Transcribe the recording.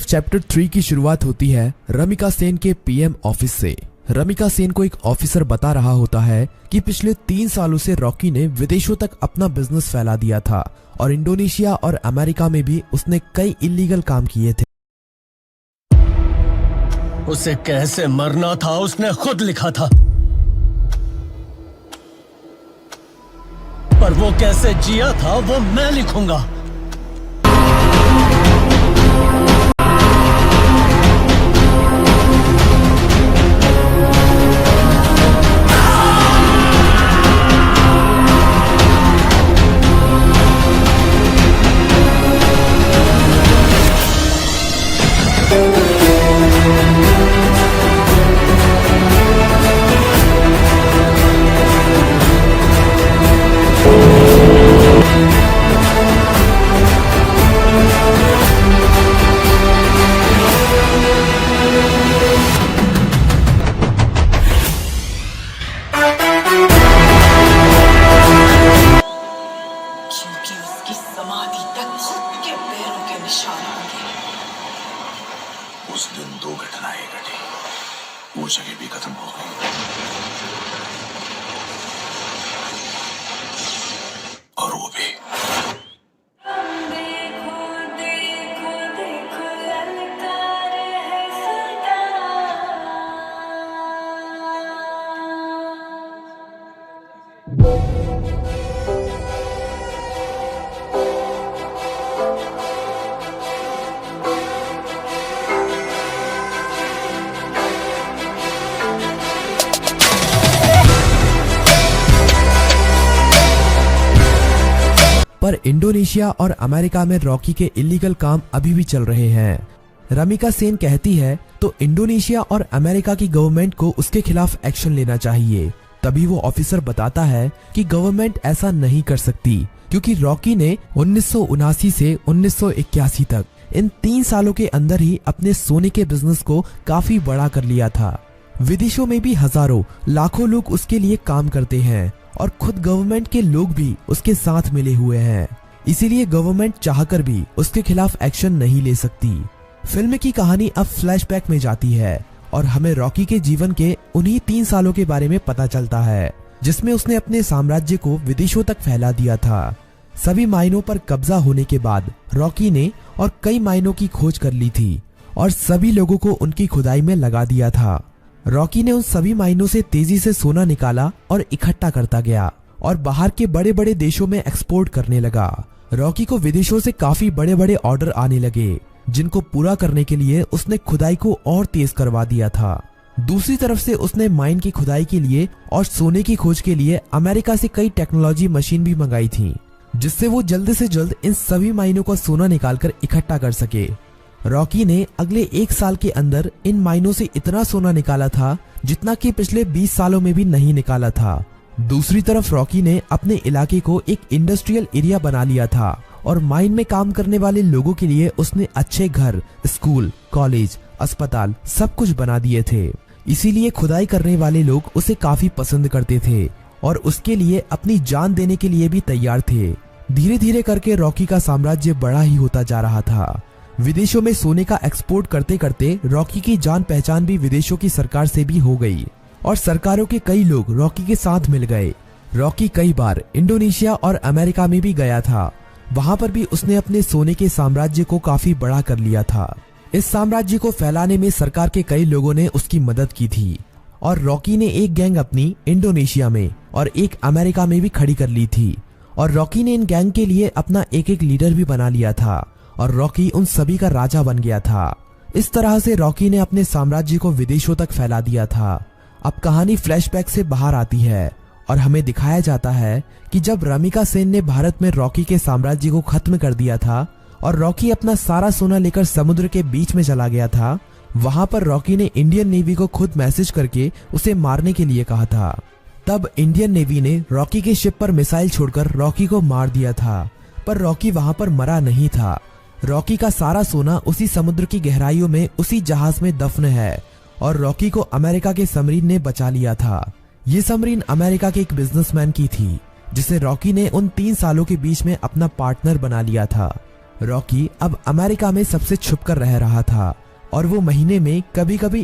Chapter 3 की शुरुआत होती है रमिका सेन के पीएम ऑफिस से। रमिका सेन को एक ऑफिसर बता रहा होता है कि पिछले 3 सालों से रॉकी ने विदेशों तक अपना बिजनेस फैला दिया था और इंडोनेशिया और अमेरिका में भी उसने कई इलीगल काम किए थे। उसे कैसे मरना था उसने खुद लिखा था, पर वो कैसे जिया था वो मैं लिखूंगा। क्योंकि उसकी समाधि तक खुद के पैरों के निशान होंगे। उस दिन 2 घटनाएं घटी, वो जगह भी खत्म हो गई और वो भी। पर इंडोनेशिया और अमेरिका में रॉकी के इलीगल काम अभी भी चल रहे हैं। रमिका सेन कहती है तो इंडोनेशिया और अमेरिका की गवर्नमेंट को उसके खिलाफ एक्शन लेना चाहिए। तभी वो ऑफिसर बताता है कि गवर्नमेंट ऐसा नहीं कर सकती क्योंकि रॉकी ने 1979 से 1981 तक इन 3 सालों के अंदर ही अपने सोने के बिजनेस को काफी बड़ा कर लिया था। विदेशों में भी हजारों लाखों लोग उसके लिए काम करते हैं और खुद गवर्नमेंट के लोग भी उसके साथ मिले हुए हैं। इसीलिए गवर्नमेंट चाहकर भी उसके खिलाफ एक्शन नहीं ले सकती। फिल्म की कहानी अब फ्लैशबैक में जाती है और हमें रॉकी के जीवन के उन्हीं 3 सालों के बारे में पता चलता है जिसमें उसने अपने साम्राज्य को विदेशों तक फैला दिया था। सभी माइनों पर कब्जा होने के बाद रॉकी ने और कई माइनों की खोज कर ली थी और सभी लोगों को उनकी खुदाई में लगा दिया था। रॉकी ने उन सभी माइनों से तेजी से सोना निकाला और इकट्ठा करता गया और बाहर के बड़े बड़े देशों में एक्सपोर्ट करने लगा। रॉकी को विदेशों से काफी बड़े बड़े ऑर्डर आने लगे जिनको पूरा करने के लिए उसने खुदाई को और तेज करवा दिया था। दूसरी तरफ से उसने माइन की खुदाई के लिए और सोने की खोज के लिए अमेरिका से कई टेक्नोलॉजी मशीन भी मंगाई थी जिससे वो जल्द से जल्द इन सभी माइनों का सोना निकालकर इकट्ठा कर सके। रॉकी ने अगले 1 साल के अंदर इन माइनों से इतना सोना निकाला था जितना कि पिछले 20 सालों में भी नहीं निकाला था। दूसरी तरफ रॉकी ने अपने इलाके को एक इंडस्ट्रियल एरिया बना लिया था और माइन में काम करने वाले लोगों के लिए उसने अच्छे घर, स्कूल, कॉलेज, अस्पताल सब कुछ बना दिए थे। इसीलिए खुदाई करने वाले लोग उसे काफी पसंद करते थे और उसके लिए अपनी जान देने के लिए भी तैयार थे। धीरे धीरे करके रॉकी का साम्राज्य बड़ा ही होता जा रहा था। विदेशों में सोने का एक्सपोर्ट करते करते रॉकी की जान पहचान भी विदेशों की सरकार से भी हो गई और सरकारों के कई लोग रॉकी के साथ मिल गए। रॉकी कई बार इंडोनेशिया और अमेरिका में भी गया था। वहां पर भी उसने अपने सोने के साम्राज्य को काफी बड़ा कर लिया था। इस साम्राज्य को फैलाने में सरकार के कई लोगों ने उसकी मदद की थी और रॉकी ने एक गैंग अपनी इंडोनेशिया में और एक अमेरिका में भी खड़ी कर ली थी और रॉकी ने इन गैंग के लिए अपना एक एक लीडर भी बना लिया था और रॉकी उन सभी का राजा बन गया था। इस तरह से रॉकी ने अपने साम्राज्य को विदेशों तक फैला दिया था। अब कहानी फ्लैशबैक से बाहर आती है और हमें दिखाया जाता है कि जब रमिका सेन ने भारत में रॉकी के साम्राज्य को खत्म कर दिया था और रॉकी अपना सारा सोना लेकर समुद्र के बीच में चला गया था, वहां पर रॉकी ने इंडियन नेवी को खुद मैसेज करके उसे मारने के लिए कहा था। तब इंडियन नेवी ने रॉकी के शिप पर मिसाइल छोड़कर रॉकी को मार दिया था, पर रॉकी वहां पर मरा नहीं था। रॉकी का सारा सोना उसी समुद्र की गहराइयों में उसी जहाज में दफन है और रॉकी को अमेरिका के सबमरीन ने बचा लिया था। ये सबमरीन अमेरिका के एक बिजनेसमैन की थी जिसे रॉकी ने उन 3 सालों के बीच में अपना पार्टनर बना लिया था। रॉकी अब अमेरिका में सबसे छुपकर रह रहा था और वो महीने में कभी कभी